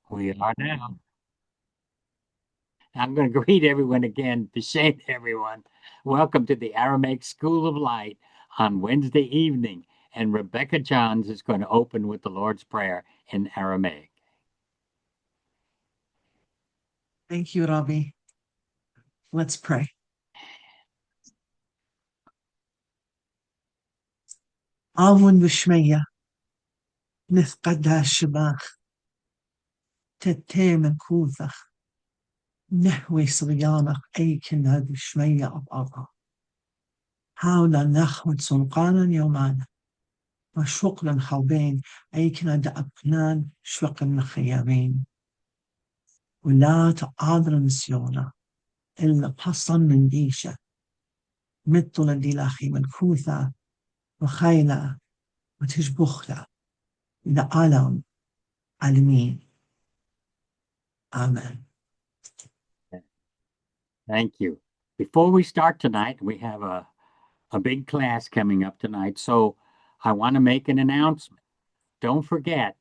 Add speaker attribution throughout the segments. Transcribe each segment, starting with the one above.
Speaker 1: We are now. I'm going to greet everyone again. B'Shem, everyone. Welcome to the Aramaic School of Light on Wednesday evening. And Rebecca Johns is going to open with the Lord's Prayer in Aramaic.
Speaker 2: Thank you, Rabbi. Let's pray. Avun v'shmeya, nithqadash shabach, tetem kuzach, nehwe sriyanach, eikin had shmeya of Allah. Hawla nachmut sulqanan yomana, wa shukran halbain, eikin had apnan, shwakan nachayamin. ولا تعاذر نسيونا إلا قصا من ديشة مثل ديلاخي منكوثة وخيلة وتشبخلة لعالم عالمين. Amen.
Speaker 1: Thank you. Before we start tonight, we have a big class coming up tonight. So I want to make an announcement. Don't forget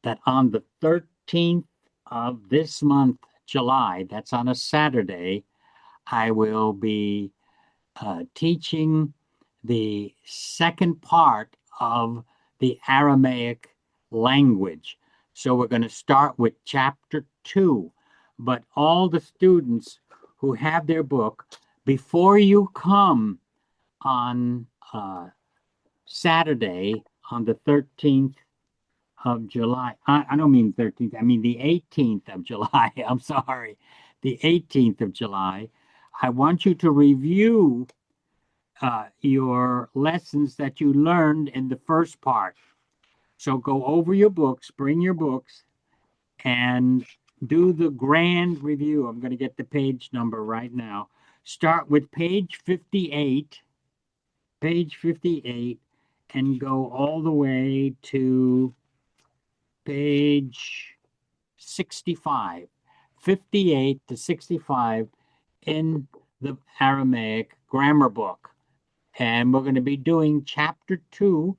Speaker 1: that on the 13th of this month, July, that's on a Saturday, I will be teaching the second part of the Aramaic language. So we're going to start with chapter 2. But all the students who have their book, before you come on Saturday, on the 13th of July, I don't mean 13th, I mean the 18th of July. I'm sorry, the 18th of July. I want you to review your lessons that you learned in the first part. So go over your books, bring your books, and do the grand review. I'm going to get the page number right now. Start with page 58, and go all the way to page 65, 58 to 65 in the Aramaic grammar book. And we're going to be doing chapter 2,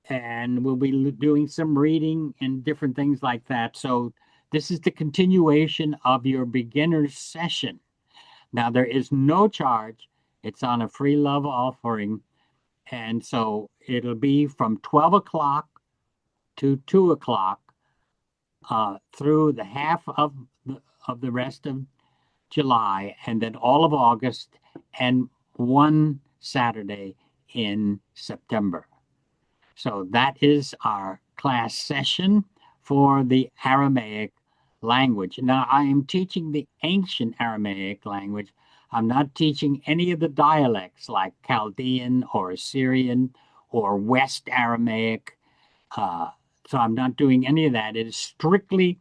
Speaker 1: and we'll be doing some reading and different things like that. So this is the continuation of your beginner's session. Now, there is no charge. It's on a free love offering. And so it'll be from 12 o'clock to 2 o'clock through the half of the rest of July, and then all of August, and one Saturday in September. So that is our class session for the Aramaic language. Now, I am teaching the ancient Aramaic language. I'm not teaching any of the dialects like Chaldean or Assyrian or West Aramaic. So I'm not doing any of that. It is strictly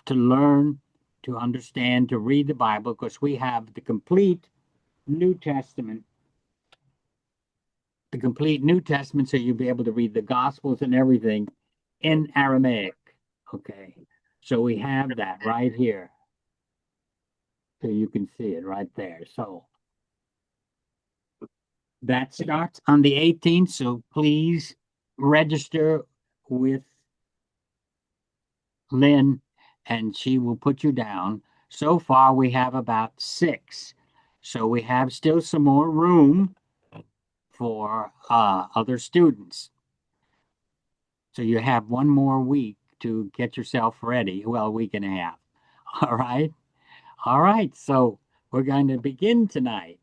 Speaker 1: to learn, to understand, to read the Bible, because we have the complete New Testament. The complete New Testament, so you'll be able to read the Gospels and everything in Aramaic. Okay. So we have that right here. So you can see it right there. So that starts on the 18th. So please register with Lynn, and she will put you down. So far, we have about 6. So we have still some more room for other students. So you have one more week to get yourself ready. Well, a week and a half. All right. All right. So we're going to begin tonight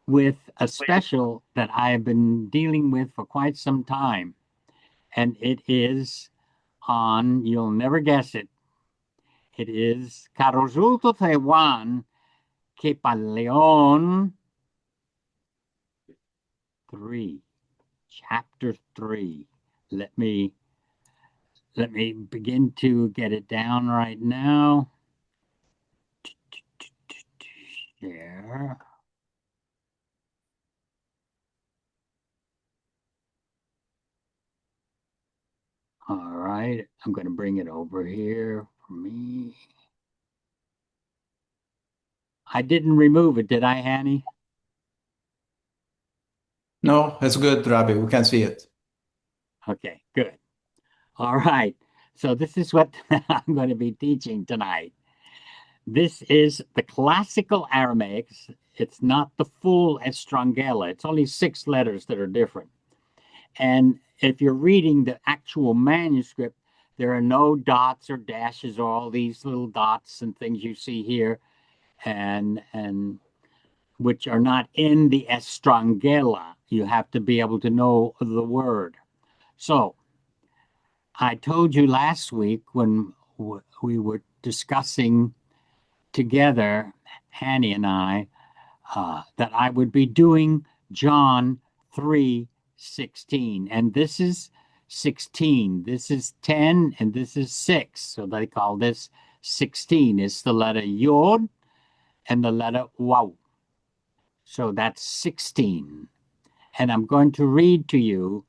Speaker 1: with a special that I have been dealing with for quite some time. And it is on, you'll never guess it. It is Carosulto Taiwan que Paleon 3, chapter 3. Let me begin to get it down right now. Share. All right, I'm going to bring it over here for me. I didn't remove it, did I, Annie?
Speaker 3: No, it's good, Rabbi. We can see it.
Speaker 1: Okay, good. All right. So this is what I'm going to be teaching tonight. This is the classical Aramaic. It's not the full Estrangela. It's only 6 letters that are different. And if you're reading the actual manuscript, there are no dots or dashes or all these little dots and things you see here, and which are not in the Estrangela. You have to be able to know the word. So I told you last week when we were discussing together, Hanny and I, that I would be doing John 3:16. And this is 16. This is 10 and this is 6. So they call this 16. It's the letter Yod and the letter Waw. So that's 16. And I'm going to read to you.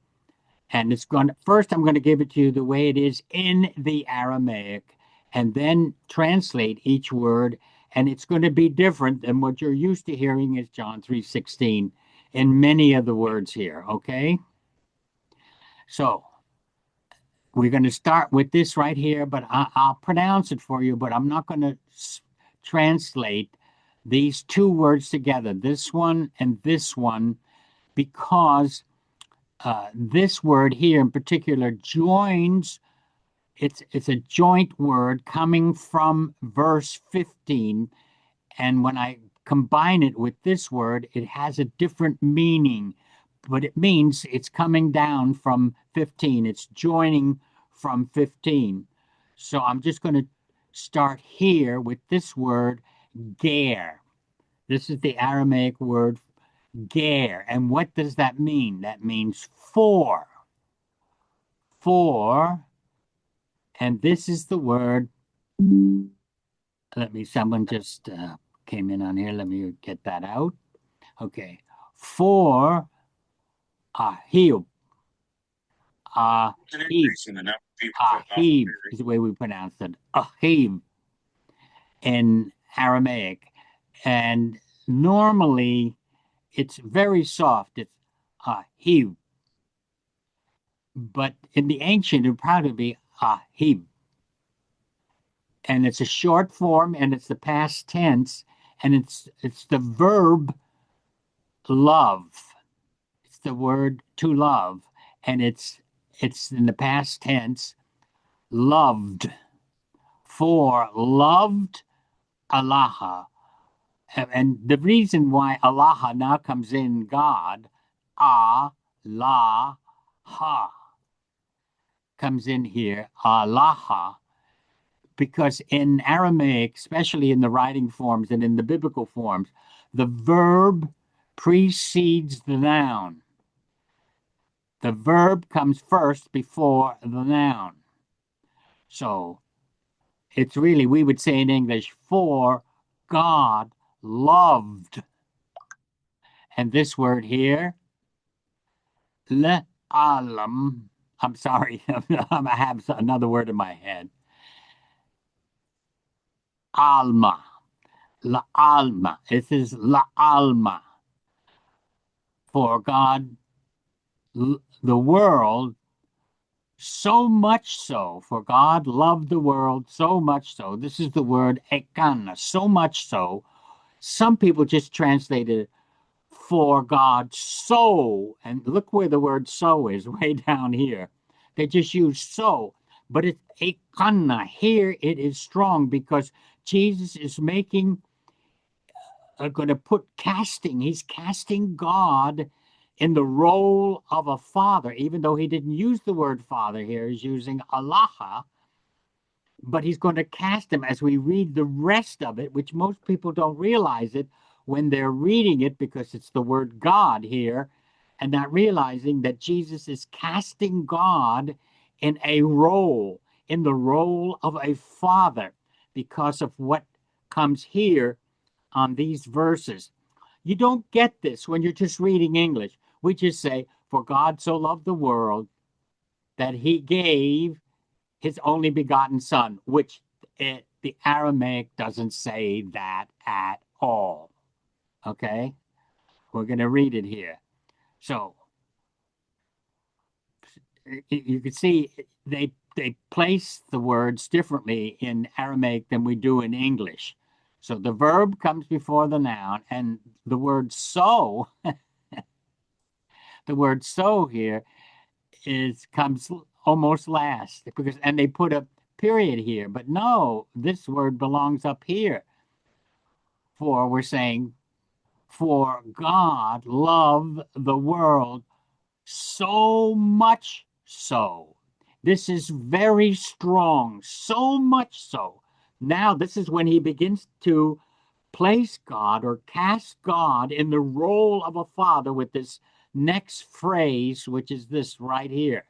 Speaker 1: And it's going to, first, I'm going to give it to you the way it is in the Aramaic, and then translate each word. And it's going to be different than what you're used to hearing as John 3:16 in many of the words here. Okay. So we're going to start with this right here, but I'll pronounce it for you, but I'm not going to translate these 2 words together, this one and this one, because this word here in particular joins, it's a joint word coming from verse 15. And when I combine it with this word, it has a different meaning, but it means it's coming down from 15. It's joining from 15. So I'm just going to start here with this word, ger. This is the Aramaic word ger. And what does that mean? That means for. For, and this is the word. Someone just came in on here. Let me get that out. Okay. For ahib. Ahib. Ahib is the way we pronounce it. Ahib in Aramaic. And normally it's very soft. It's ahib. But in the ancient, it would probably be ahib. And it's a short form and it's the past tense, and it's the verb love. It's the word to love, and it's in the past tense, loved. For loved Allah. And the reason why Allah now comes in God, Allah comes in here, Allah, because in Aramaic, especially in the writing forms and in the biblical forms, the verb precedes the noun. The verb comes first before the noun. So it's really, we would say in English, for God loved. And this word here, le'alam, I'm sorry, I have another word in my head. Alma. La alma. This is la alma. For God, the world, so much so, for God loved the world so much so. This is the word ekana, so much so. Some people just translated it, for God so, and look where the word so is, way down here. They just use so, but it's ekana. Here it is strong because Jesus is making going to put casting. He's casting God in the role of a father, even though he didn't use the word father here. He's using Allah, but he's going to cast him as we read the rest of it, which most people don't realize it when they're reading it because it's the word God here, and not realizing that Jesus is casting God in a role, in the role of a father, because of what comes here on these verses. You don't get this when you're just reading English. We just say, for God so loved the world that he gave his only begotten son, which the Aramaic doesn't say that at all. Okay? We're going to read it here. So you can see they they place the words differently in Aramaic than we do in English. So the verb comes before the noun, and the word so, the word so here comes almost last, because and they put a period here, but no, this word belongs up here. For we're saying, for God loved the world so much so. This is very strong, so much so. Now, this is when he begins to place God or cast God in the role of a father with this next phrase, which is this right here.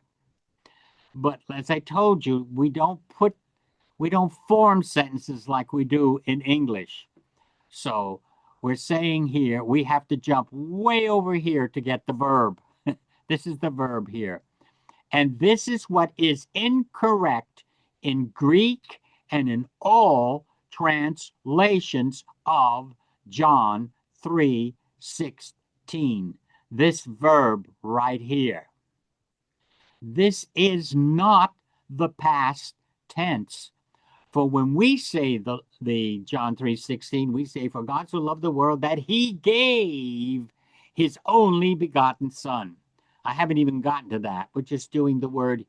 Speaker 1: But as I told you, we don't form sentences like we do in English. So we're saying here, we have to jump way over here to get the verb. This is the verb here. And this is what is incorrect in Greek and in all translations of John 3:16. This verb right here. This is not the past tense. For when we say the John 3:16, we say, for God so loved the world that he gave his only begotten son. I haven't even gotten to that. We're just doing the word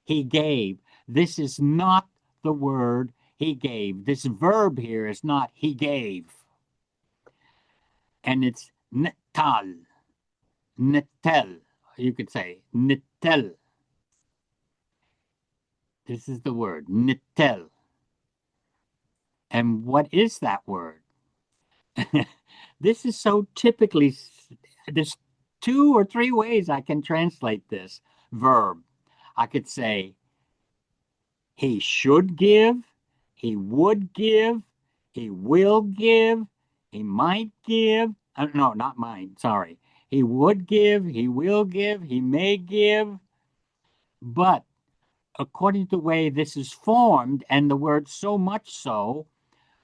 Speaker 1: he gave. This is not the word he gave. This verb here is not he gave. And it's netal. Netel. You could say netel. This is the word, netel. And what is that word? This is so typically, there's 2 or 3 ways I can translate this verb. I could say, he should give, he would give, he will give, he might give. No, not mine, sorry. He would give, he will give, he may give. But according to the way this is formed and the word so much so,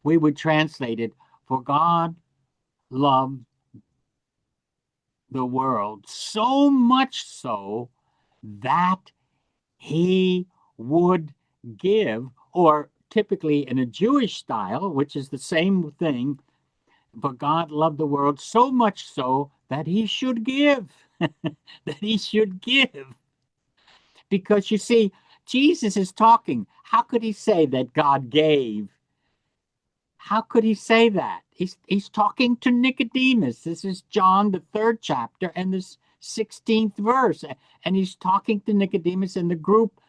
Speaker 1: we would translate it, for God loved the world so much so that he would give, or typically in a Jewish style, which is the same thing, but God loved the world so much so that he should give, that he should give. Because you see, Jesus is talking. How could he say that God gave? How could he say that? He's talking to Nicodemus. This is John, the 3rd chapter, and this 16th verse. And he's talking to Nicodemus and the group,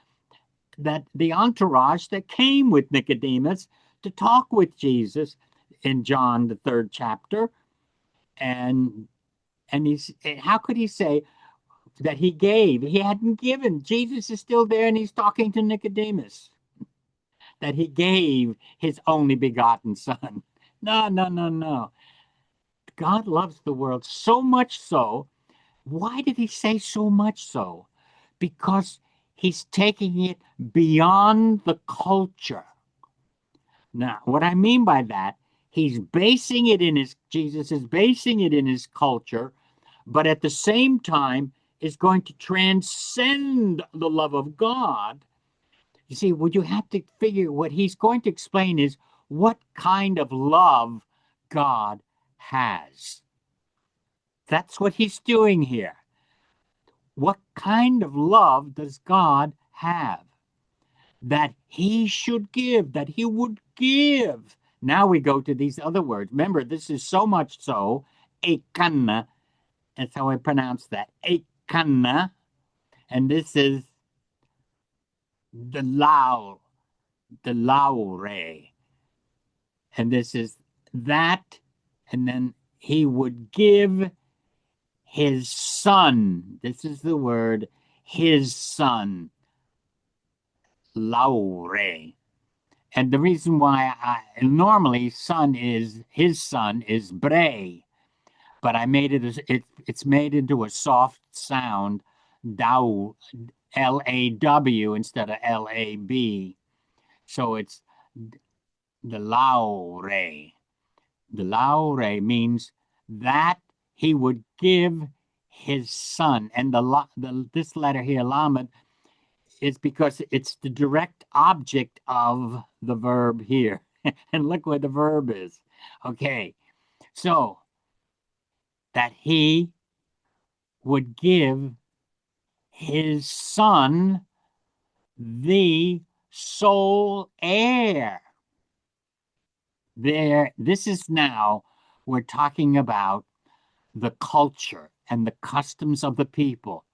Speaker 1: that the entourage that came with Nicodemus to talk with Jesus in John, the 3rd chapter. And how could he say that he gave? He hadn't given. Jesus is still there and he's talking to Nicodemus. That he gave his only begotten son. No, no, no, no. God loves the world so much so. Why did he say so much so? Because he's taking it beyond the culture. Now, what I mean by that, Jesus is basing it in his culture, but at the same time is going to transcend the love of God. You see, what you have to figure, what he's going to explain is what kind of love God has. That's what he's doing here. What kind of love does God have? That he should give, that he would give. Now we go to these other words. Remember, this is so much so, ekanna. That's how I pronounce that, ekanna. And this is the laure. And this is that, and then he would give his son. This is the word, his son, laure. And the reason why normally his son is bre, but I made it's made into a soft sound, daw, L-A-W instead of L-A-B. So it's the laure. The laure means that he would give his son. And this letter here, lamed, It's because it's the direct object of the verb here. And look where the verb is. Okay, so that he would give his son the sole heir. This is now, we're talking about the culture and the customs of the people.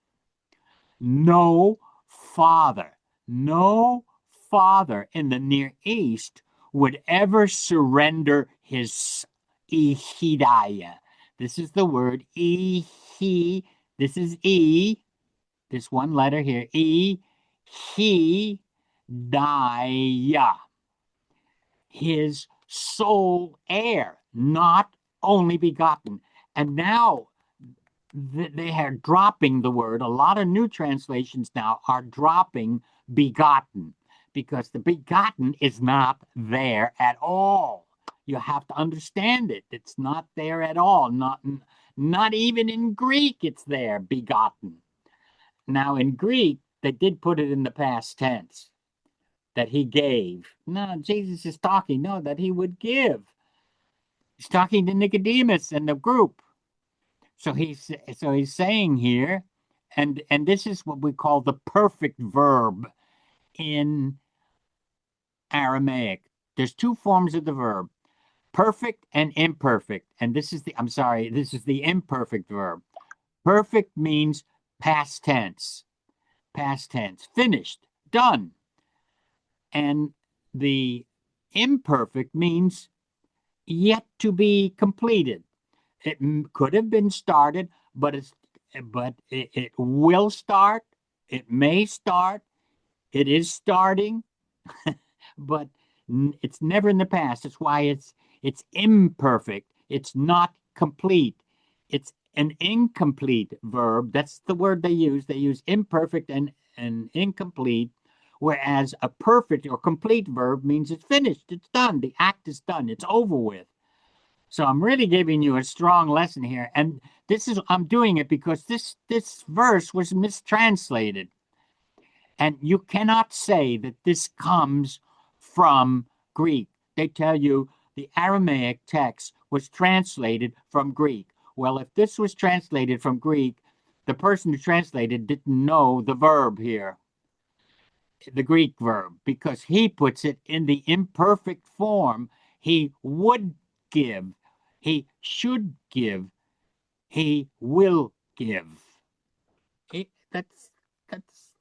Speaker 1: No father, no father in the Near East would ever surrender his ihidaya. This is the word ihi. This is e. This one letter here, e. He daya. His sole heir, not only begotten. And now they are dropping the word. A lot of new translations now are dropping begotten because the begotten is not there at all. You have to understand it. It's not there at all. Not even in Greek it's there, begotten. Now in Greek, they did put it in the past tense, that he gave. No, Jesus is talking, no, that he would give. He's talking to Nicodemus and the group. So he's saying here, and this is what we call the perfect verb in Aramaic. There's two forms of the verb, perfect and imperfect. And this is the imperfect verb. Perfect means past tense, finished, done. And the imperfect means yet to be completed. It could have been started, but it will start. It may start. It is starting, but it's never in the past. That's why it's imperfect. It's not complete. It's an incomplete verb. That's the word they use. They use imperfect and incomplete, whereas a perfect or complete verb means it's finished. It's done. The act is done. It's over with. So I'm really giving you a strong lesson here. And I'm doing it because this verse was mistranslated. And you cannot say that this comes from Greek. They tell you the Aramaic text was translated from Greek. Well, if this was translated from Greek, the person who translated didn't know the verb here, the Greek verb, because he puts it in the imperfect form. He would give. He should give. He will give.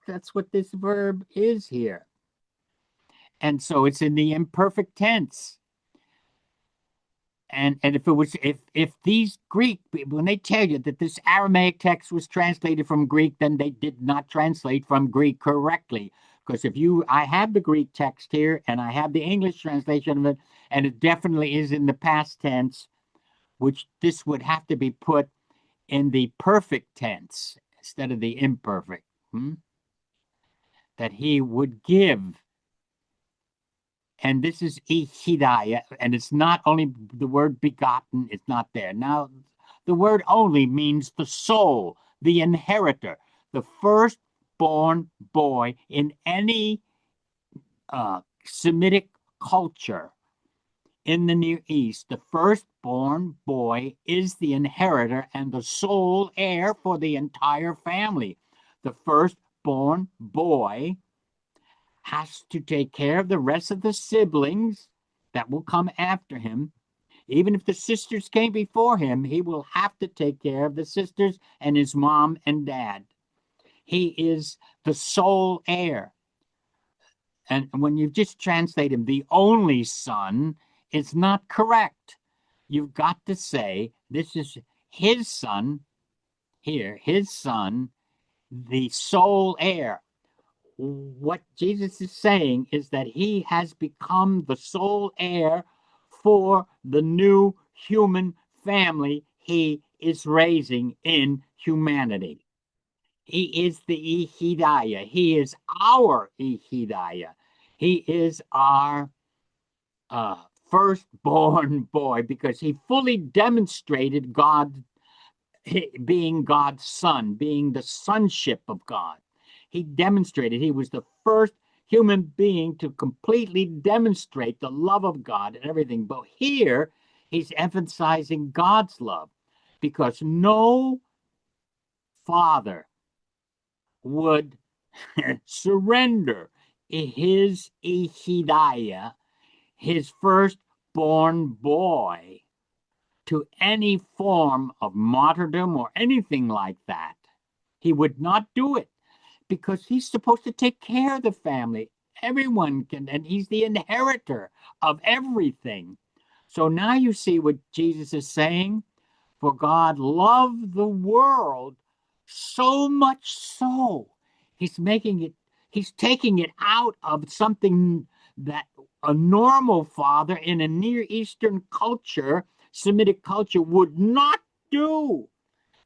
Speaker 1: That's what this verb is here. And so it's in the imperfect tense. And if these Greek, when they tell you that this Aramaic text was translated from Greek, then they did not translate from Greek correctly. Because I have the Greek text here and I have the English translation of it, and it definitely is in the past tense, which this would have to be put in the perfect tense instead of the imperfect. That he would give. And this is ihidaya, and it's not only the word begotten, it's not there. Now, the word only means the soul, the inheritor, the firstborn boy in any Semitic culture in the Near East. The firstborn boy is the inheritor and the sole heir for the entire family. The firstborn boy has to take care of the rest of the siblings that will come after him. Even if the sisters came before him, he will have to take care of the sisters and his mom and dad. He is the sole heir. And when you just translate him, the only son, it's not correct. You've got to say, this is his son here, his son, the sole heir. What Jesus is saying is that he has become the sole heir for the new human family he is raising in humanity. He is the ihidaya. He is our ihidaya. He is our firstborn boy because he fully demonstrated God being God's son, being the sonship of God. He demonstrated. He was the first human being to completely demonstrate the love of God and everything. But here, he's emphasizing God's love, because no father would surrender his Ehidaiah, his firstborn boy, to any form of martyrdom or anything like that. He would not do it, because he's supposed to take care of the family. Everyone can, and he's the inheritor of everything. So now you see what Jesus is saying. For God loved the world so much so, he's making it, he's taking it out of something that a normal father in a Near Eastern culture, Semitic culture, would not do.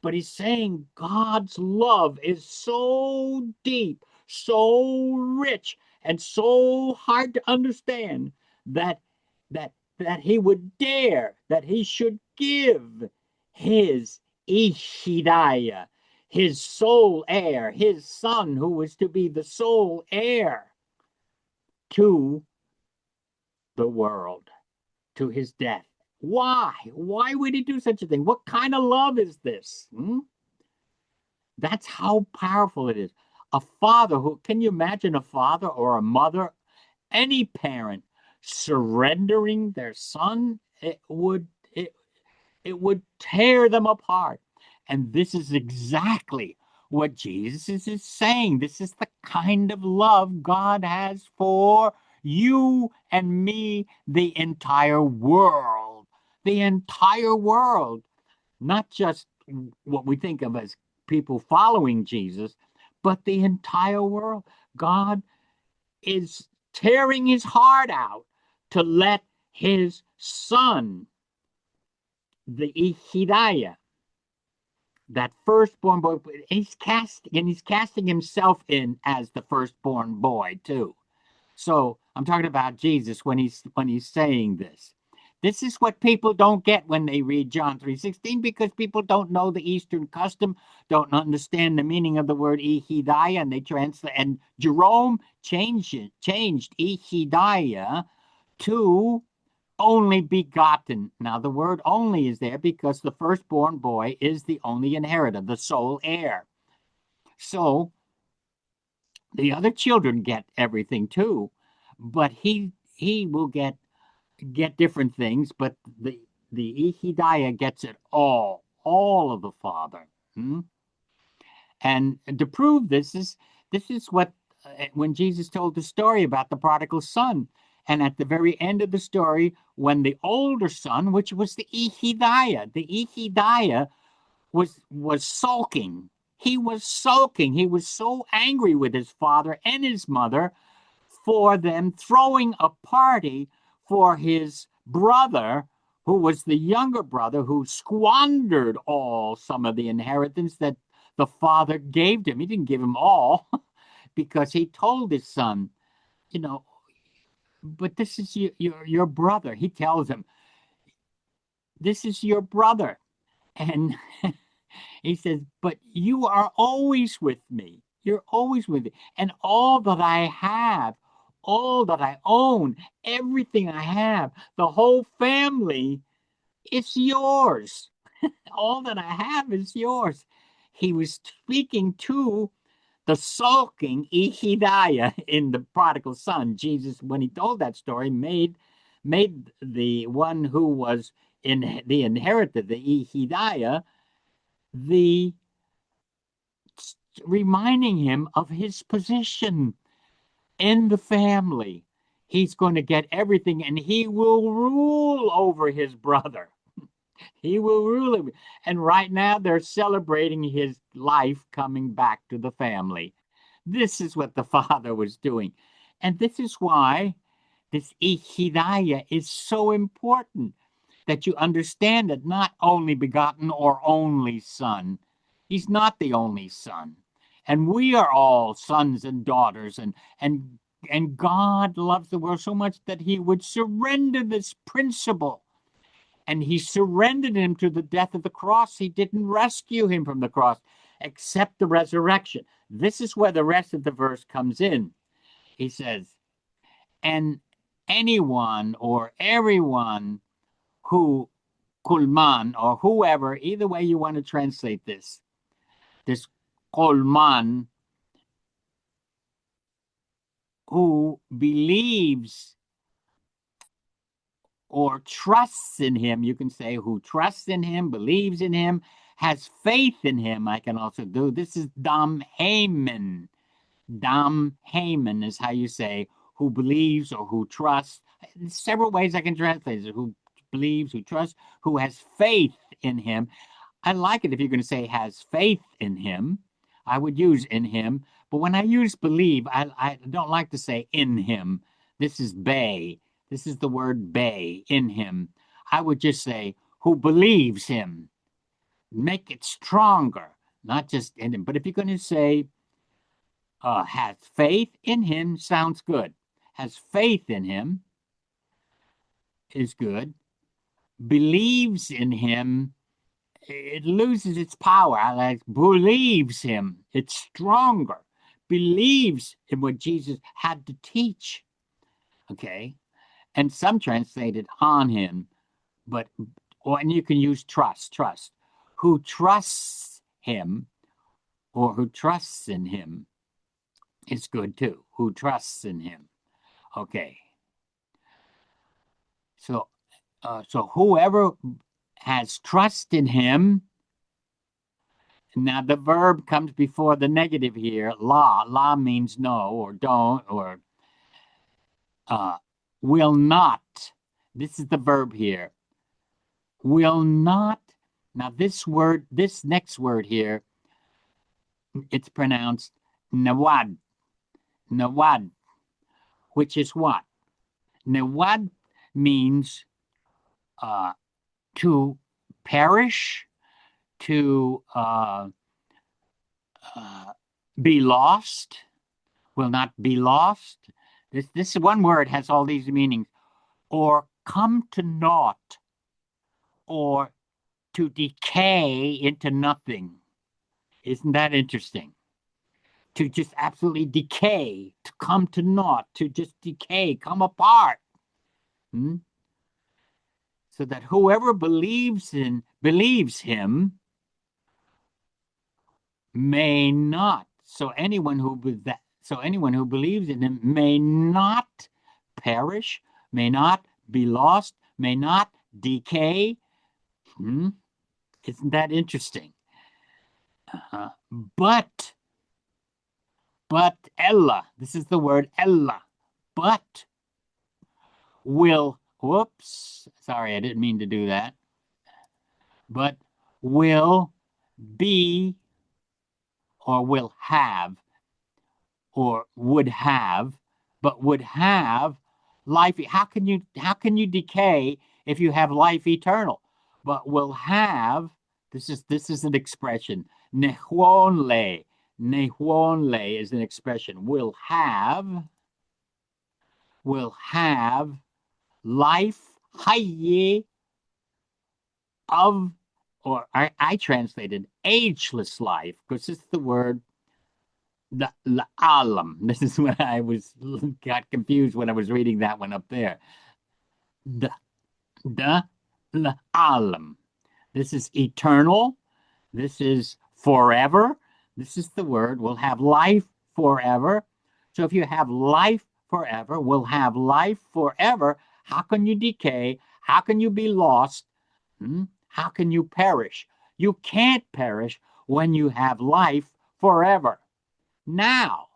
Speaker 1: But he's saying God's love is so deep, so rich, and so hard to understand that that he would dare, that he should give his Ishidaya, his sole heir, his son, who was to be the sole heir to the world, to his death. Why? Why would he do such a thing? What kind of love is this? That's how powerful it is. A father who, can you imagine a father or a mother, any parent surrendering their son? It would tear them apart. And this is exactly what Jesus is saying. This is the kind of love God has for you and me, the entire world. The entire world, not just what we think of as people following Jesus, but the entire world. God is tearing his heart out to let his son, the Hidayah, that firstborn boy, he's casting himself in as the firstborn boy too. So I'm talking about Jesus when he's saying this. This is what people don't get when they read John 3:16, because people don't know the Eastern custom, don't understand the meaning of the word Ehidaiah, and they translate. And Jerome changed Ehidaiah to only begotten. Now the word only is there because the firstborn boy is the only inheritor, the sole heir. So the other children get everything too, but he will get different things, but the Ehidaiah gets it all of the Father. And to prove this is what when Jesus told the story about the prodigal son, and at the very end of the story, when the older son, which was the Ehidaiah was sulking. He was sulking. He was so angry with his father and his mother for them throwing a party for his brother, who was the younger brother, who squandered some of the inheritance that the father gave him. He didn't give him all because he told his son, but this is your brother. He tells him, this is your brother. And he says, but you are always with me. You're always with me. And all that I have, all that I own, everything I have, the whole family, it's yours. All that I have is yours. He was speaking to the sulking Ehidaiah in the prodigal son. Jesus, when he told that story, made the one who was in the inheritor, the Ehidaiah, the reminding him of his position in the family. He's going to get everything, and he will rule over his brother. He will rule him. And right now they're celebrating his life coming back to the family. This is what the father was doing. And this is why this Hidayah is so important, that you understand that not only begotten or only son. He's not the only son. And we are all sons and daughters, and God loves the world so much that he would surrender this principle. And he surrendered him to the death of the cross. He didn't rescue him from the cross. except the resurrection. This is where the rest of the verse comes in. He says, and anyone or everyone who, kulman, or whoever, either way you want to translate this kulman, who believes or trusts in him, you can say who trusts in him, believes in him, has faith in him. I can also do, this is dam haman. Dam haman is how you say who believes or who trusts. There's several ways I can translate it. Who believes, who trusts, who has faith in him. I like it if you're going to say has faith in him. I would use in him. But when I use believe, I don't like to say in him. This is bay. This is the word bay, in him. I would just say who believes him. Make it stronger, not just in him. But if you're going to say has faith in him, sounds good. Has faith in him is good. Believes in him, it loses its power. I like believes him. It's stronger. Believes in what Jesus had to teach. Okay. And some translated on him, but, and you can use trust. Who trusts him or who trusts in him is good too. Who trusts in him. Okay. So whoever has trust in him. Now the verb comes before the negative here. La means no or don't or will not. This is the verb here. Will not. Now this next word here, it's pronounced nawad. Nawad, which is what? Nawad means to perish, to be lost, will not be lost. This one word has all these meanings. Or come to naught, or to decay into nothing. Isn't that interesting? To just absolutely decay, to come to naught, to just decay, come apart. So that whoever believes him may not. So anyone who believes in him may not perish, may not be lost, may not decay. Isn't that interesting? But Ella, this is the word Ella, but will, whoops, sorry, I didn't mean to do that, but will be or will have or would have, but would have life. How can you decay if you have life eternal? But will have, this is an expression. Nehwonle is an expression. Will have life, haye, of, or I translated ageless life, because this is the word the alam. This is when I got confused when I was reading that one up there. The alam. This is eternal. This is forever. This is the word. We'll have life forever. So if you have life forever, we'll have life forever. How can you decay? How can you be lost? How can you perish? You can't perish when you have life forever. Now,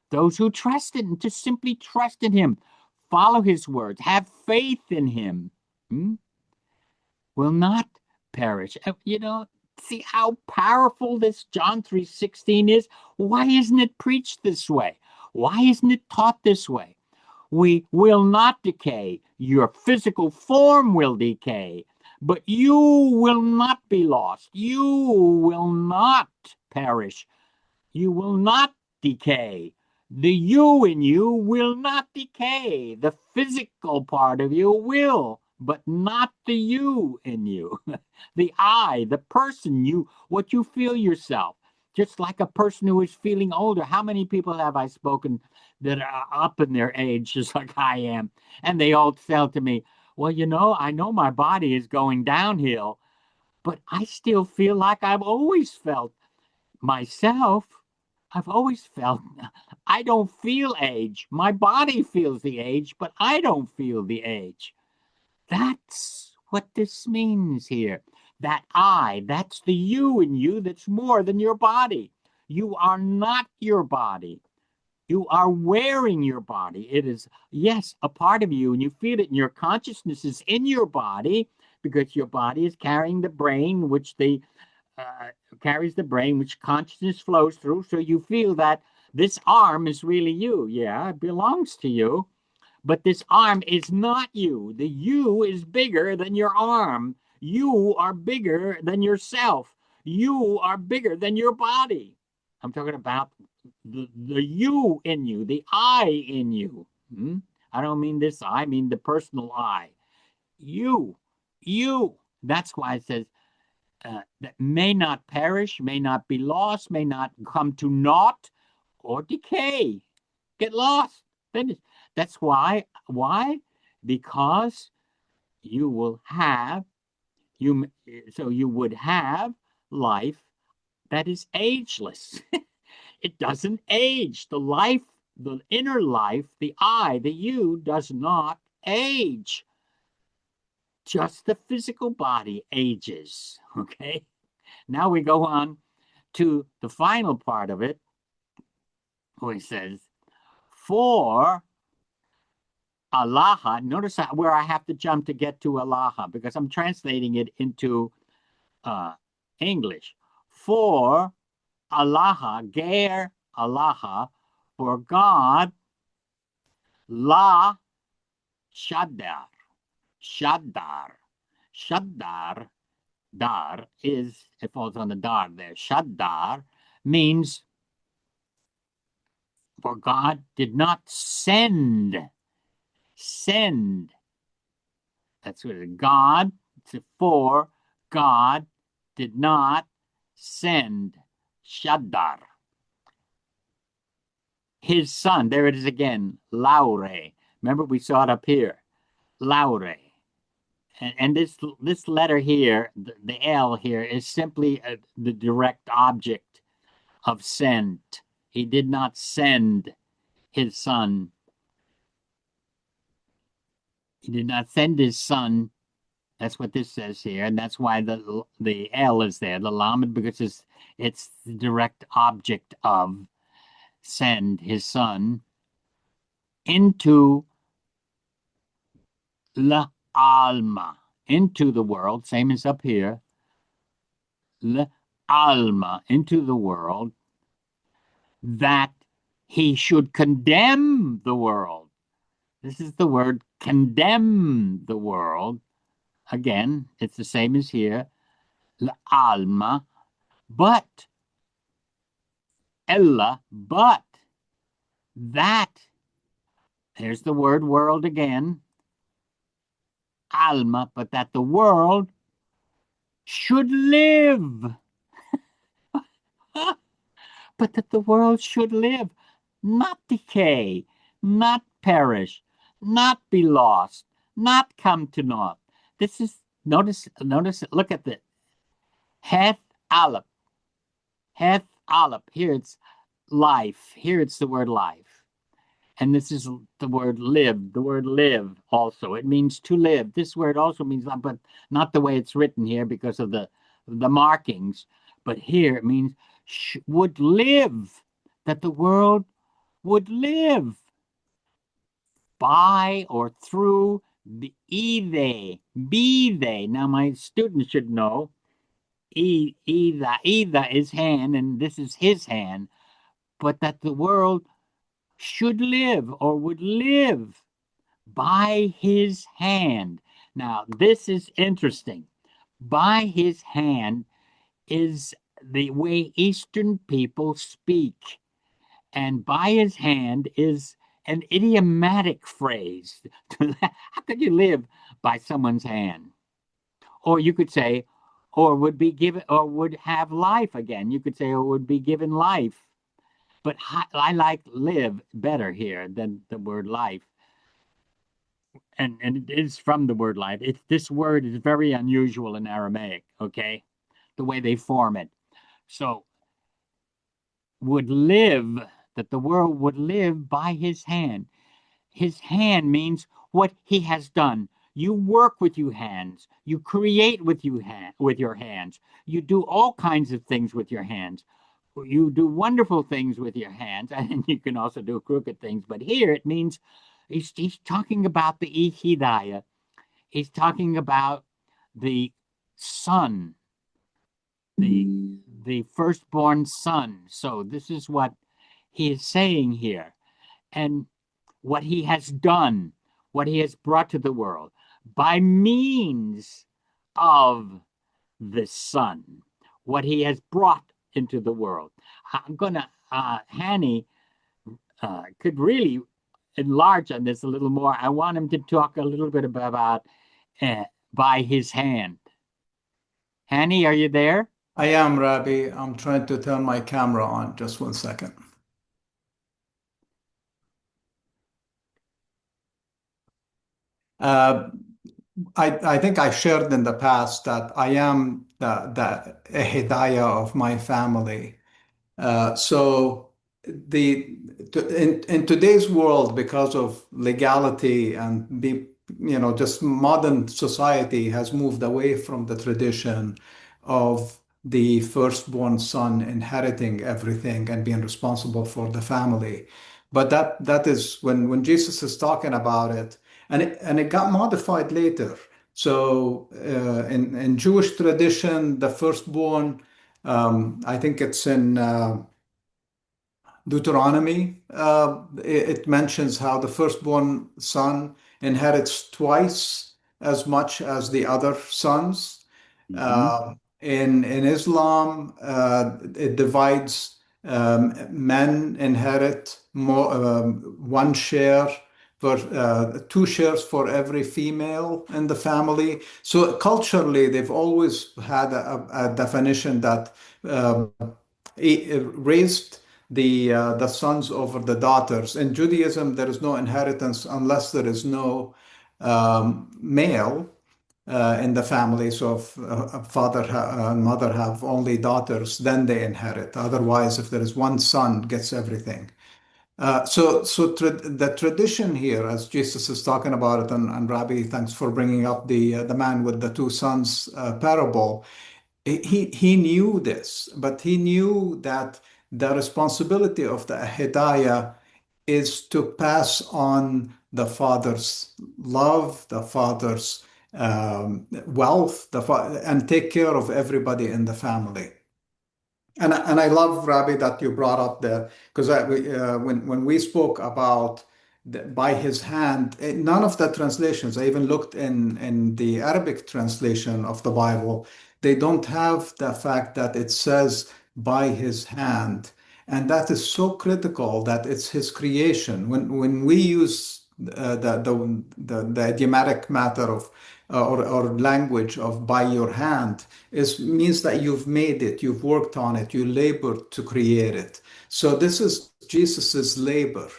Speaker 1: those who trust in, just simply trust in him, follow his words, have faith in him, will not perish. See how powerful this John 3:16 is? Why isn't it preached this way? Why isn't it taught this way? We will not decay. Your physical form will decay, but you will not be lost. You will not perish. You will not decay. The you in you will not decay. The physical part of you will but not the you in you. The I, the person, you, what you feel yourself. Just like a person who is feeling older. How many people have I spoken that are up in their age, just like I am? And they all tell to me, well, I know my body is going downhill, but I still feel like I've always felt myself. I've always felt I don't feel age. My body feels the age, but I don't feel the age. That's what this means here. That I, that's the you in you that's more than your body. You are not your body. You are wearing your body. It is, yes, a part of you, and you feel it, and your consciousness is in your body because your body is carrying the brain, which the uh, carries the brain, which consciousness flows through. So you feel that this arm is really you. Yeah, it belongs to you. But this arm is not you. The you is bigger than your arm. You are bigger than yourself. You are bigger than your body. I'm talking about the you in you, the I in you. Hmm? I don't mean this I mean the personal I. You, you. That's why it says that may not perish, may not be lost, may not come to naught or decay. Get lost. Finish. That's why. Why? Because you will have you. So you would have life that is ageless. It doesn't age. The life, the inner life, the I, the you, does not age. Just the physical body ages. Okay. Now we go on to the final part of it, where he says, for Allah, notice where I have to jump to get to Allah, because I'm translating it into uh, English. For Allah, Ger Allah, for God, La Shaddar, Shaddar, Shaddar, Dar is, it falls on the Dar there. Shaddar means for God did not send. That's what it is. God, for God did not send Shaddar, his son. There it is again, Laure. Remember, we saw it up here, Laure. And this letter here, the L here, is simply the direct object of sent. He did not send his son. He did not send his son. That's what this says here, and that's why the L is there, the Lamed, because it's the direct object of send his son into la alma, into the world, same as up here, la alma, into the world, that he should condemn the world. This is the word condemn the world. Again, it's the same as here, la alma, but Ella, but that, here's the word world again, alma, but that the world should live. But that the world should live, not decay, not perish, not be lost, not come to naught. This is, notice, look at the Heth Aleph. Heth Aleph. Here it's life. Here it's the word life. And this is the word live. The word live also. It means to live. This word also means, but not the way it's written here because of the markings. But here it means would live. That the world would live by or through the be they. Now my students should know either is hand, and this is his hand, but that the world should live or would live by his hand. Now, this is interesting. By his hand is the way Eastern people speak, and by his hand is an idiomatic phrase. How could you live by someone's hand. Or you could say, or would be given, or would have life again. You could say, or would be given life. But I like live better here than the word life. And it is from the word life. This word is very unusual in Aramaic, okay? The way they form it. So would live, that the world would live by his hand. His hand means what he has done. You work with your hands. You create with with your hands. You do all kinds of things with your hands. You do wonderful things with your hands, and you can also do crooked things. But here it means he's talking about the Hidayah. He's talking about the son, the firstborn son. So this is what he is saying here. And what he has done, what he has brought to the world by means of the Son, what he has brought into the world. I'm going to, Hanny could really enlarge on this a little more. I want him to talk a little bit about by his hand. Hanny, are you there?
Speaker 3: I am, Rabbi. I'm trying to turn my camera on. Just 1 second. I think I shared in the past that I am the Hidayah of my family. So in today's world, because of legality and just modern society has moved away from the tradition of the firstborn son inheriting everything and being responsible for the family. But that is when Jesus is talking about it, and it got modified later. So in Jewish tradition, the firstborn, I think it's in Deuteronomy, it mentions how the firstborn son inherits twice as much as the other sons. In Islam, it divides. Men inherit more, one share for 2 shares for every female in the family. So culturally, they've always had a definition that raised the sons over the daughters. In Judaism, there is no inheritance unless there is no male in the family. So if a father and mother have only daughters, then they inherit. Otherwise, if there is one son, gets everything. The tradition here, as Jesus is talking about it, and Rabbi, thanks for bringing up the man with the 2 sons parable. He knew this, but he knew that the responsibility of the Hidayah is to pass on the father's love, the father's wealth, and take care of everybody in the family. And I love, Rabbi, that you brought up because when we spoke about by his hand, none of the translations, I even looked in the Arabic translation of the Bible, they don't have the fact that it says by his hand. And that is so critical that it's his creation. When we use the idiomatic matter of or language of by your hand means that you've made it, you've worked on it, you labored to create it. So this is Jesus's labor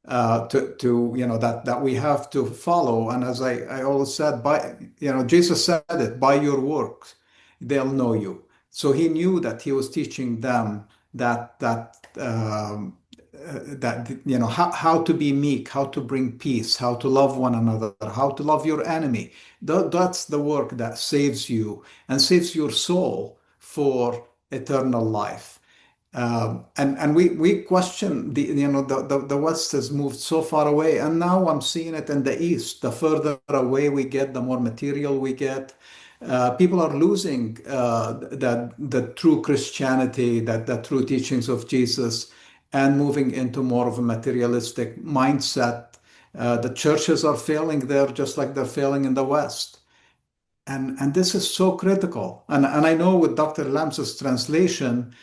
Speaker 3: that we have to follow. And as I always said, Jesus said it, by your works they'll know you. So he knew that he was teaching them how to be meek, how to bring peace, how to love one another, how to love your enemy. That's the work that saves you and saves your soul for eternal life. And we question the West has moved so far away, and now I'm seeing it in the East. The further away we get, the more material we get. People are losing the true Christianity, the true teachings of Jesus, and moving into more of a materialistic mindset. The churches are failing there just like they're failing in the West. And this is so critical. And I know with Dr. Lams's translation,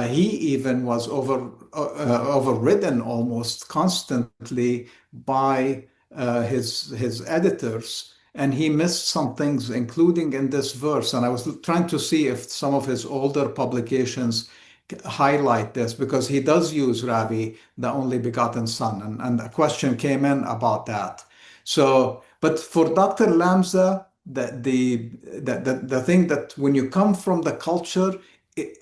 Speaker 3: he even was overridden almost constantly by his editors and he missed some things, including in this verse. And I was trying to see if some of his older publications highlight this, because he does use Rabbi, the only begotten Son, and a question came in about that. So, but for Dr. Lamza, the thing that when you come from the culture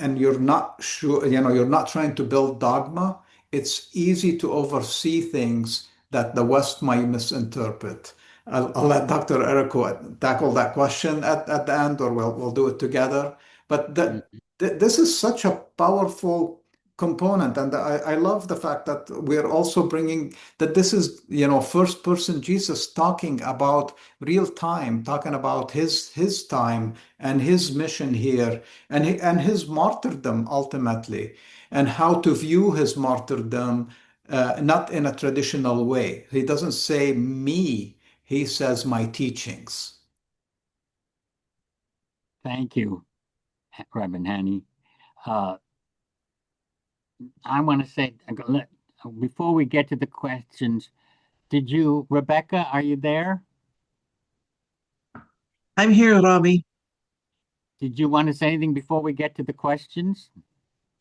Speaker 3: and you're not sure, you're not trying to build dogma, it's easy to oversee things that the West might misinterpret. I'll let Dr. Errico tackle that question at the end, or we'll do it together. But this is such a powerful component, and I love the fact that we're also bringing that this is, first person Jesus talking about real time, talking about his time and his mission here, and his martyrdom ultimately, and how to view his martyrdom, not in a traditional way. He doesn't say me, he says my teachings.
Speaker 1: Thank you, Reverend Hanny. I want to say, before we get to the questions, Rebecca, are you there?
Speaker 2: I'm here, Robbie.
Speaker 1: Did you want to say anything before we get to the questions?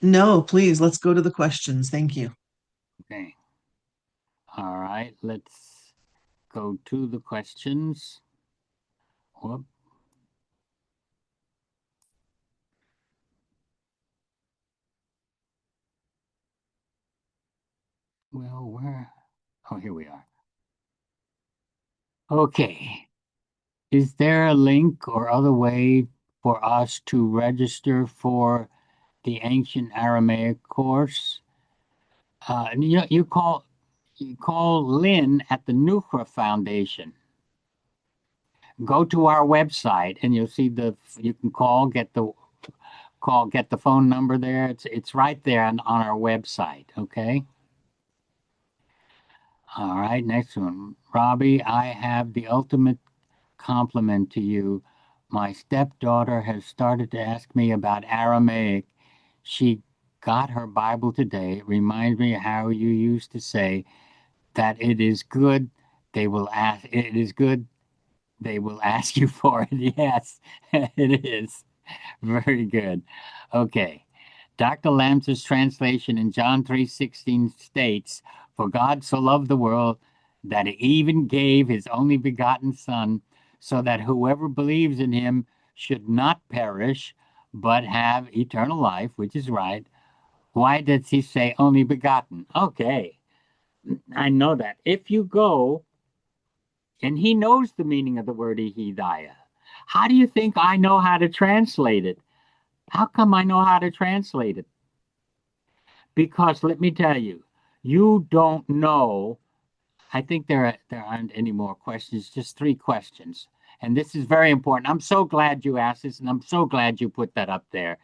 Speaker 2: No, please, let's go to the questions. Thank you.
Speaker 1: Okay. All right, let's go to the questions. Whoop. Well, where? Oh, here we are. Okay. Is there a link or other way for us to register for the ancient Aramaic course? You call Lynn at the Nuhra Foundation. Go to our website and you'll see you can get the phone number there. It's right there on our website. Okay. All right. Next one, Robbie. I have the ultimate compliment to you. My stepdaughter has started to ask me about Aramaic. She got her Bible today. It reminds me how you used to say that it is good. It is good. They will ask you for it. Yes, it is. Very good. Okay. Dr. Lamsa's translation in John 3:16 states, "For God so loved the world that he even gave his only begotten Son, so that whoever believes in him should not perish, but have eternal life," which is right. Why does he say only begotten? Okay, I know that. If you go, and he knows the meaning of the word Ehidaya, how do you think I know how to translate it? How come I know how to translate it? Because let me tell you, you don't know. I think there aren't any more questions, just 3 questions. And this is very important. I'm so glad you asked this, and I'm so glad you put that up there,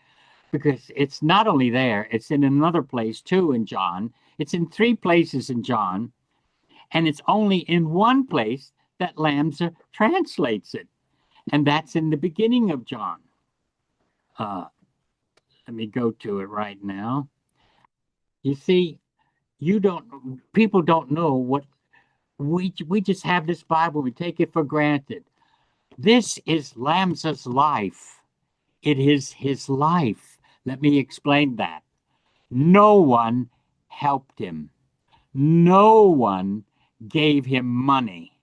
Speaker 1: because it's not only there, it's in another place too in John. It's in 3 places in John, and it's only in one place that Lamsa translates it, and that's in the beginning of John. Let me go to it right now. You see, people don't know what we just have this Bible, we take it for granted. This is Lamsa's life. It is his life. Let me explain that. No one helped him. No one gave him money.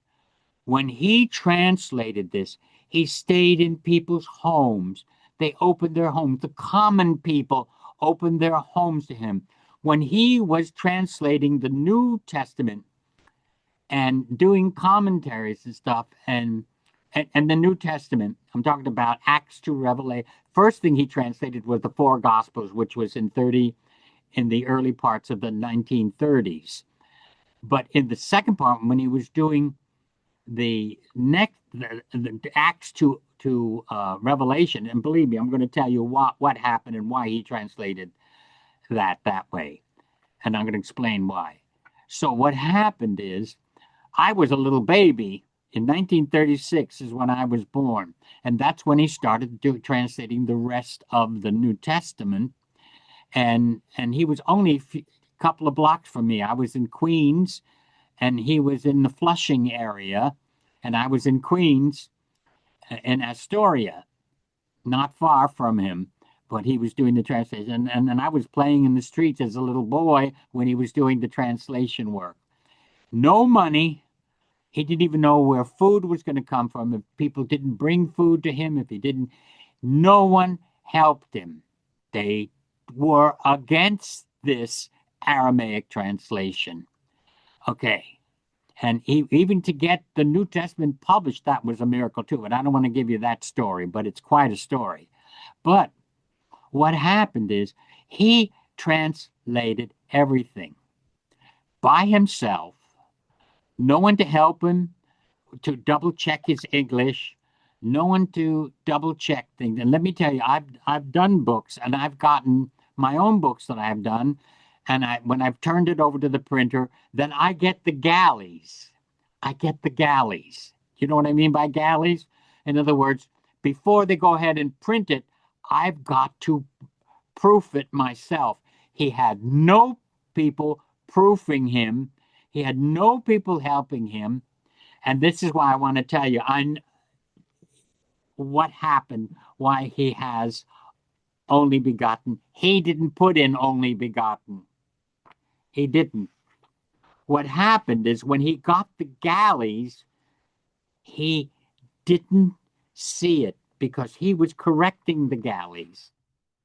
Speaker 1: When he translated this, he stayed in people's homes. They opened their homes. The common people opened their homes to him. When he was translating the New Testament and doing commentaries and stuff, and the New Testament, I'm talking about Acts to Revelation. First thing he translated was the 4 Gospels, which was in the early parts of the 1930s. But in the second part, when he was doing the Acts to Revelation, and believe me, I'm going to tell you what happened and why he translated that way, and I'm going to explain why. So what happened is, I was a little baby. In 1936 is when I was born, and that's when he started translating the rest of the New Testament. And he was only a couple of blocks from me. I was in Queens, and he was in the Flushing area, And I was in Queens, in Astoria, not far from him, but he was doing the translation. And I was playing in the streets as a little boy when he was doing the translation work. No money. He didn't even know where food was going to come from. If people didn't bring food to him, if he didn't, no one helped him. They were against this Aramaic translation. Okay. And even to get the New Testament published, that was a miracle too. And I don't want to give you that story, but it's quite a story. But what happened is he translated everything by himself, no one to help him, to double check his English, no one to double check things. And let me tell you, I've done books, and I've gotten my own books that I've done. And when I've turned it over to the printer, then I get the galleys. I get the galleys. You know what I mean by galleys? In other words, before they go ahead and print it, I've got to proof it myself. He had no people proofing him. He had no people helping him. And this is why I want to tell you what happened, why he has only begotten. He didn't put in only begotten. He didn't. What happened is when he got the galleys, he didn't see it because he was correcting the galleys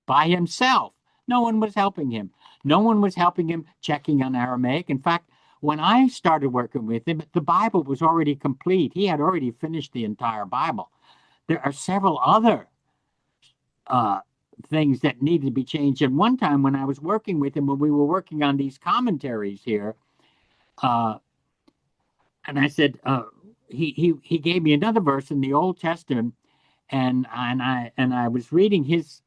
Speaker 1: by himself. No one was helping him. No one was helping him checking on Aramaic. In fact, when I started working with him, the Bible was already complete. He had already finished the entire Bible. There are several other things that needed to be changed. And one time when I was working with him, when we were working on these commentaries here, and I said, he gave me another verse in the Old Testament, and I was reading his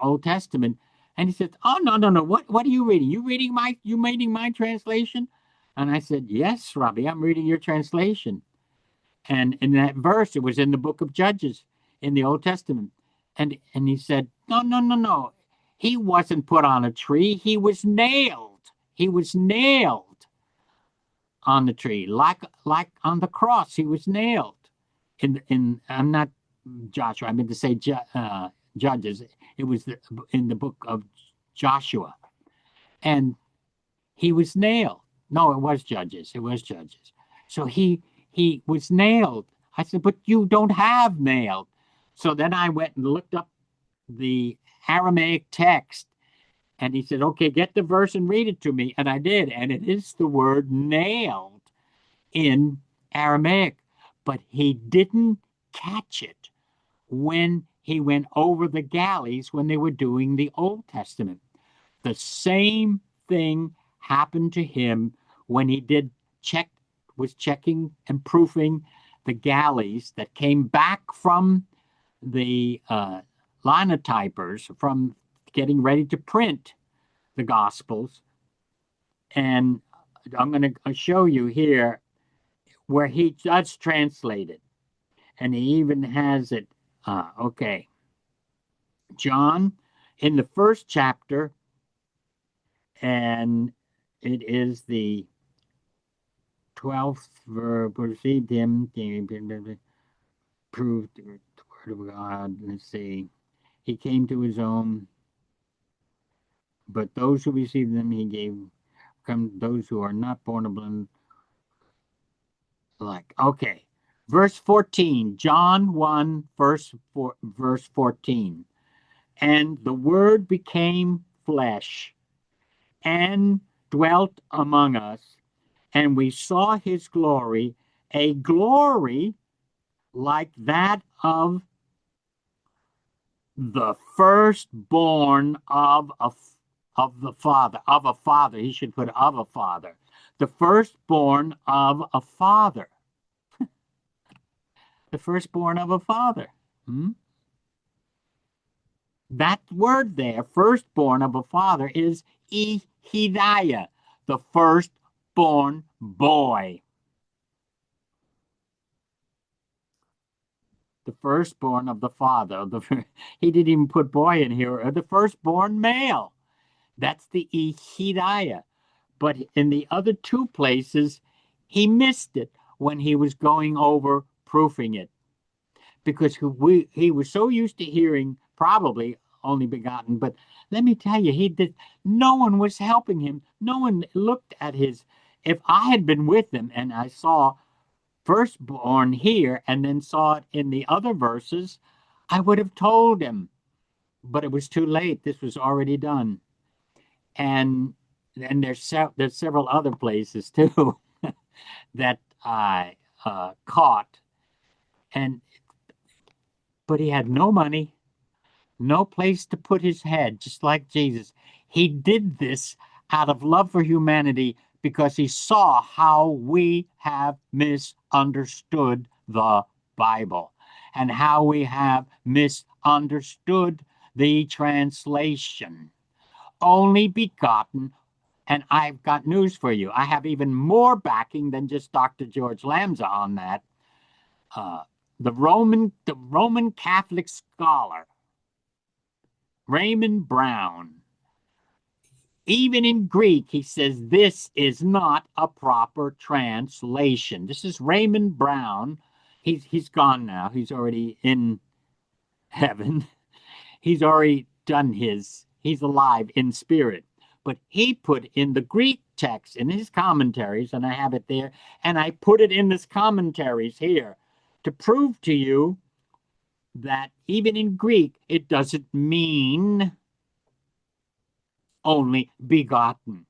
Speaker 1: Old Testament, and he said, "Oh, no, what are you reading? You reading my translation?" And I said, "Yes, Robbie, I'm reading your translation." And in that verse, it was in the book of Judges in the Old Testament. And he said, No. He wasn't put on a tree. He was nailed. He was nailed on the tree, like on the cross. He was nailed. I'm not Joshua. I meant to say Judges. It was in the book of Joshua, and he was nailed. No, it was Judges. It was Judges. So he was nailed. I said, but you don't have nailed. So then I went and looked up the Aramaic text, and he said, okay, get the verse and read it to me. And I did. And it is the word nailed in Aramaic, but he didn't catch it when he went over the galleys when they were doing the Old Testament. The same thing happened to him when he was checking and proofing the galleys that came back from the linotypers, from getting ready to print the Gospels. And I'm going to show you here where he does translate it. And he even has it, okay. John, in the first chapter, and it is the 12th verse, received him, proved the word of God. Let's see. He came to his own, but those who received them, he gave those who are not born of blood. Okay. Verse 14, John 1, verse 14. And the word became flesh and dwelt among us, and we saw his glory, a glory like that of the firstborn of the father, of a father. He should put of a father. The firstborn of a father. The firstborn of a father. That word there, firstborn of a father, is Ehidiah, the firstborn boy. The firstborn of the father. He didn't even put boy in here. The firstborn male. That's the Ehidiah. But in the other two places, he missed it when he was going over proofing it, because he was so used to hearing probably only begotten. But let me tell you, no one was helping him. No one looked at his. If I had been with him and I saw firstborn here and then saw it in the other verses, I would have told him. But it was too late. This was already done. And there's several other places too that I caught. But he had no money, no place to put his head, just like Jesus. He did this out of love for humanity because he saw how we have misunderstood the Bible and how we have misunderstood the translation. Only begotten. And I've got news for you. I have even more backing than just Dr. George Lambza on that. The Roman Catholic scholar Raymond Brown, even in Greek, he says this is not a proper translation. This is Raymond Brown. He's gone now. He's already in heaven. He's already done his. He's alive in spirit. But he put in the Greek text in his commentaries, and I have it there, and I put it in his commentaries here to prove to you that even in Greek, it doesn't mean only begotten.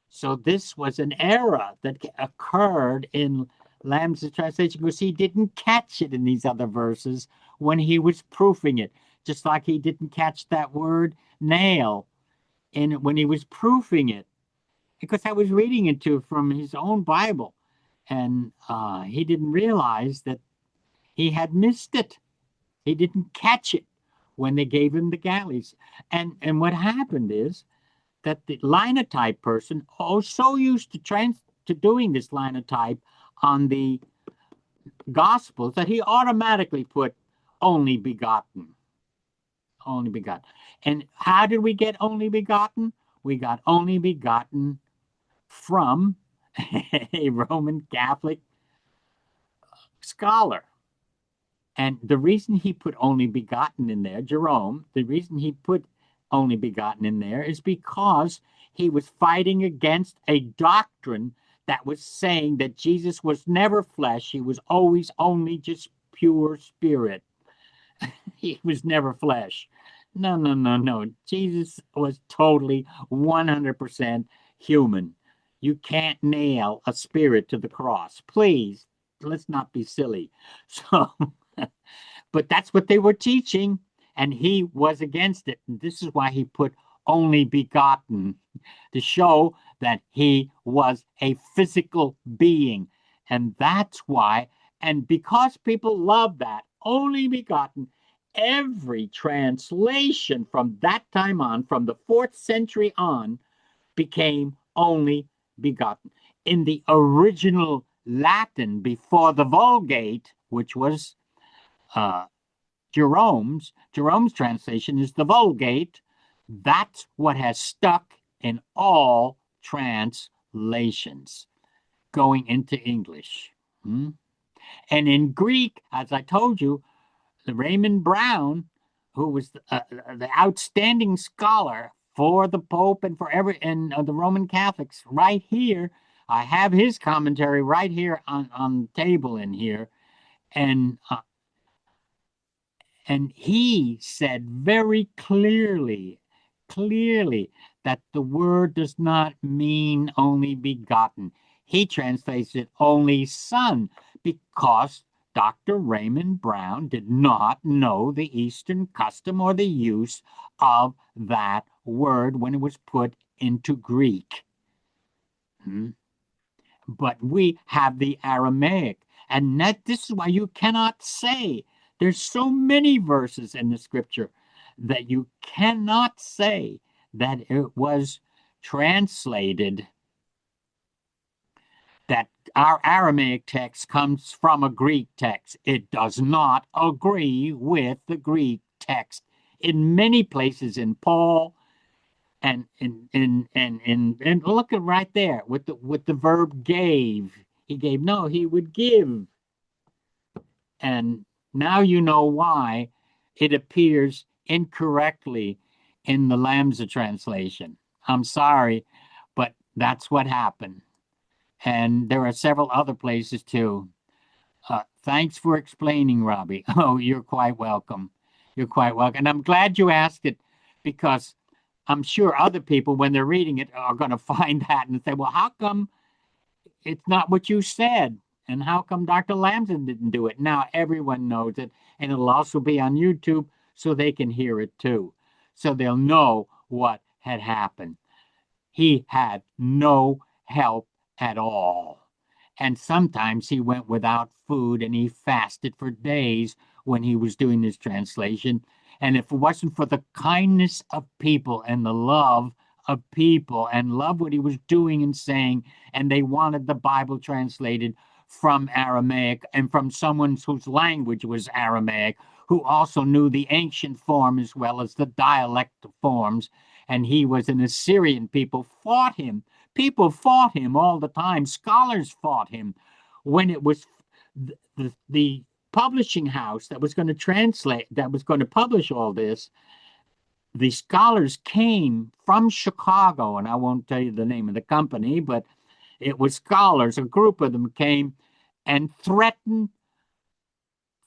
Speaker 1: So this was an error that occurred in Lamb's translation because he didn't catch it in these other verses when he was proofing it, just like he didn't catch that word nail when he was proofing it, because I was reading it to from his own Bible, and he didn't realize that he had missed it. He didn't catch it when they gave him the galleys. And what happened is that the linotype person, so used to doing this linotype on the Gospels, that he automatically put only begotten. Only begotten. And how did we get only begotten? We got only begotten from a Roman Catholic scholar. And the reason he put only begotten in there, Jerome, the reason he put only begotten in there is because he was fighting against a doctrine that was saying that Jesus was never flesh. He was always only just pure spirit. He was never flesh. No. Jesus was totally 100% human. You can't nail a spirit to the cross. Please, let's not be silly. So, but that's what they were teaching, and he was against it. And this is why he put only begotten, to show that he was a physical being. And that's why, and because people love that, only begotten, every translation from that time on, from the 4th century on, became only begotten. In the original Latin before the Vulgate, which was Jerome's translation is the Vulgate. That's what has stuck in all translations going into English. And in Greek, as I told you, the Raymond Brown, who was the outstanding scholar for the Pope and for the Roman Catholics, right here, I have his commentary right here on the table in here, and he said very clearly that the word does not mean only begotten. He translates it only son, because Dr. Raymond Brown did not know the Eastern custom or the use of that word when it was put into Greek. But we have the Aramaic, and this is why you cannot say, there's so many verses in the scripture that you cannot say that it was translated, that our Aramaic text comes from a Greek text. It does not agree with the Greek text. In many places in Paul and look at right there with the verb gave. He gave, no, he would give. And now you know why it appears incorrectly in the Lambda translation. I'm sorry, but that's what happened. And there are several other places too. Thanks for explaining, Robbie. Oh, you're quite welcome. You're quite welcome. And I'm glad you asked it because I'm sure other people, when they're reading it, are going to find that and say, well, how come it's not what you said? And how come Dr. Lamson didn't do it? Now everyone knows it, and it'll also be on YouTube so they can hear it too. So they'll know what had happened. He had no help at all. And sometimes he went without food and he fasted for days when he was doing this translation. And if it wasn't for the kindness of people and the love of people and love what he was doing and saying, and they wanted the Bible translated from Aramaic and from someone whose language was Aramaic, who also knew the ancient form as well as the dialect forms. And he was an Assyrian. People fought him. People fought him all the time. Scholars fought him when it was the publishing house that was going to translate, that was going to publish all this. The scholars came from Chicago, and I won't tell you the name of the company, but it was scholars. A group of them came and threatened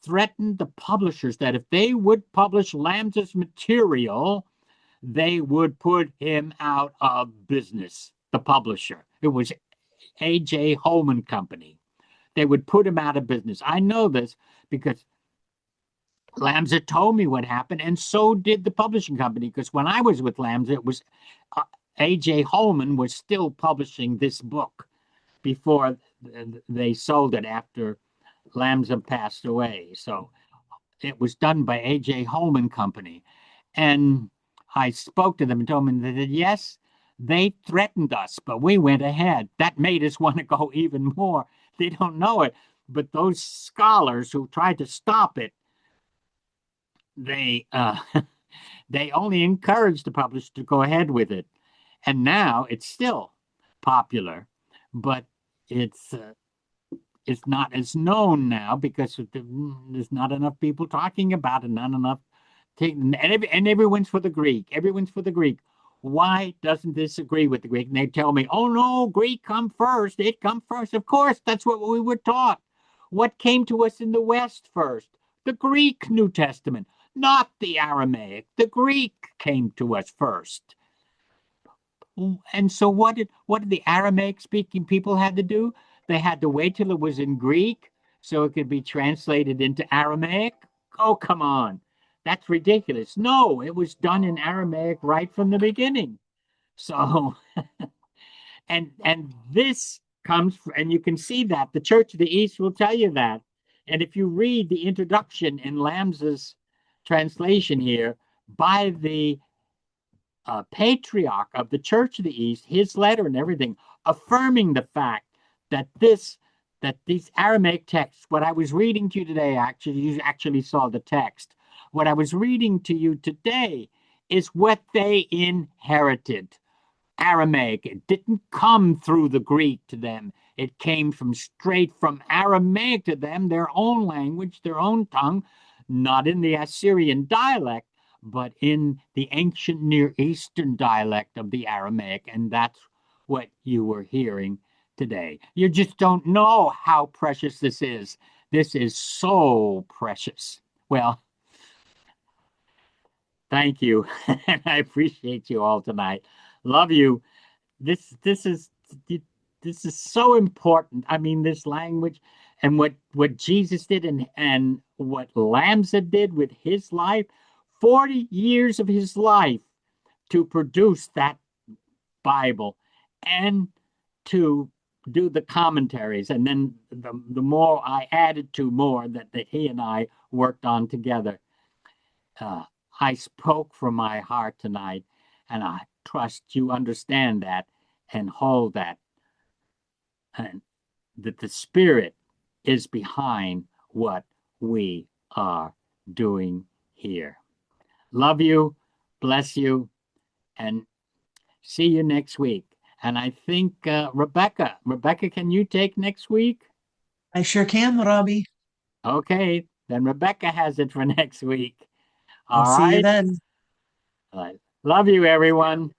Speaker 1: the publishers that if they would publish Lambda's material, they would put him out of business, the publisher. It was A.J. Holman Company. They would put him out of business. I know this because Lambda told me what happened, and so did the publishing company. Because when I was with Lambda, it was A.J. Holman was still publishing this book before they sold it after Lambda passed away. So it was done by A.J. Holman Company. And I spoke to them and told them that, yes, they threatened us, but we went ahead. That made us want to go even more. They don't know it. But those scholars who tried to stop it, they they only encouraged the publisher to go ahead with it. And now it's still popular, but it's not as known now because there's not enough people talking about it, not enough taking, and everyone's for the Greek. Everyone's for the Greek. Why doesn't this agree with the Greek? And they tell me, oh no, Greek come first. It come first. Of course, that's what we were taught. What came to us in the West first? The Greek New Testament, not the Aramaic. The Greek came to us first. And so what did the Aramaic speaking people had to do? They had to wait till it was in Greek so it could be translated into Aramaic. Oh, come on. That's ridiculous. No, it was done in Aramaic right from the beginning. So and this comes and you can see that the Church of the East will tell you that. And if you read the introduction in Lamb's translation here by the patriarch of the Church of the East, his letter and everything, affirming the fact that these Aramaic texts, what I was reading to you today, actually, you actually saw the text. What I was reading to you today is what they inherited. Aramaic. It didn't come through the Greek to them. It came from straight from Aramaic to them, their own language, their own tongue, not in the Assyrian dialect, but in the ancient Near Eastern dialect of the Aramaic. And that's what you were hearing today. You just don't know how precious this is. This is so precious. Well, thank you. And I appreciate you all tonight. Love you. This is so important. I mean, this language and what Jesus did and what Lamsa did with his life, 40 years of his life to produce that Bible and to do the commentaries. And then the more I added to more that he and I worked on together. I spoke from my heart tonight, and I trust you understand that and hold that, and that the Spirit is behind what we are doing here. Love you, bless you, and see you next week. And I think Rebecca, can you take next week?
Speaker 2: I sure can, Robbie.
Speaker 1: Okay, then Rebecca has it for next week.
Speaker 2: I'll
Speaker 1: All
Speaker 2: see you
Speaker 1: right.
Speaker 2: then.
Speaker 1: All right. Love you, everyone.